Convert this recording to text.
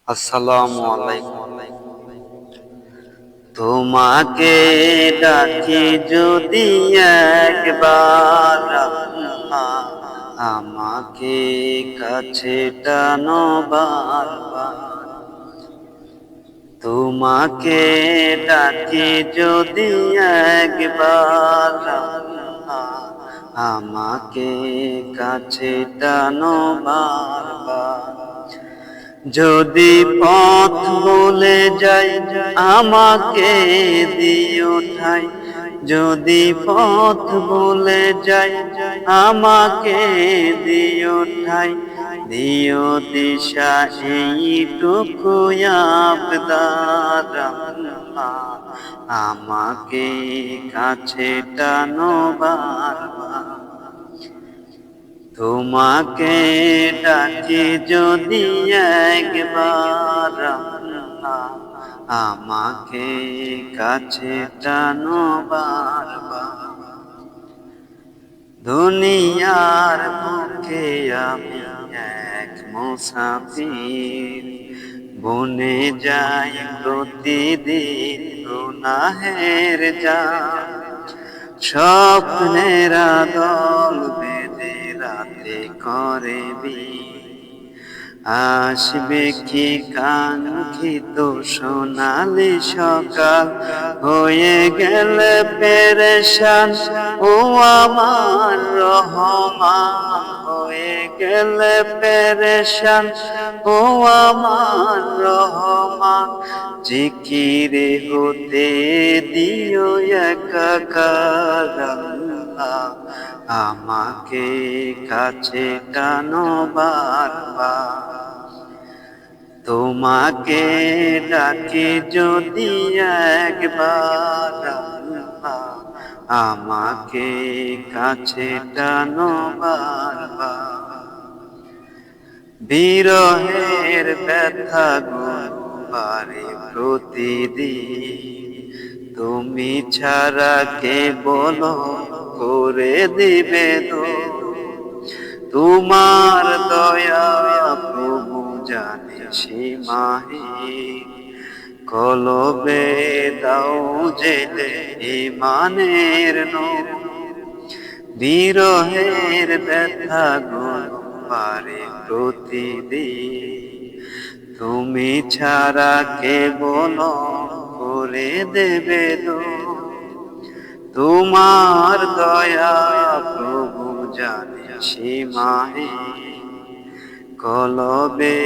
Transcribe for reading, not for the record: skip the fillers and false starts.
আসসালামু আলাইকুম। তোমাকে ডাকি যদি একবার আল্লাহ, আমাকে কাছে টানো বারবার। তোমাকে ডাকি যদি একবার আল্লাহ, আমাকে কাছে টানো বারবার। যদি পথ ভুলে যাই আমাকে দিও ঠাই, যদি পথ ভুলে যাই আমাকে দিও ঠাই, দিও দিশা এইটুকু আবদার আল্লাহ, আমাকে কাছে টানো বারবার। তোমাকে ডাকি যদি একবার আল্লাহ, আমাকে কাছে টানো বারবার। দুনিয়ার বুকে আমি এক মুসাফির, বনে যাই প্রতিদিন গুনাহের জাল। স্বপ্নের দল বেঁধে রাতে করে বিয়ে, আসবে কি কাঙ্ক্ষিত সোনালি সকাল, হয়ে গেলে পেরেশান ও আমার রহমান, হয়ে গেলে পেরেশান ও আমার রহমান। জিকিরে হতে দিও একাকার আল্লাহ, আমাকে কাছে টানো বারবার। তোমাকে ডাকি যদি একবার আল্লাহ, আমাকে কাছে টানো বারবার। বিরহের ব্যথা গুনবারে প্রতিদিন, তুমি ছাড়া কে বলো করে দিবে দূর। তোমার দয়া প্রভু জানে সীমাহীন, কলবে দাও জেলে ইমানের নূর। বিরহের ব্যথা গুনবারে প্রতিদিন, তুমি ছাড়া কে বলো করে দেবে দূর। তোমার দয়া প্রভু জানে সীমাহীন, কলবে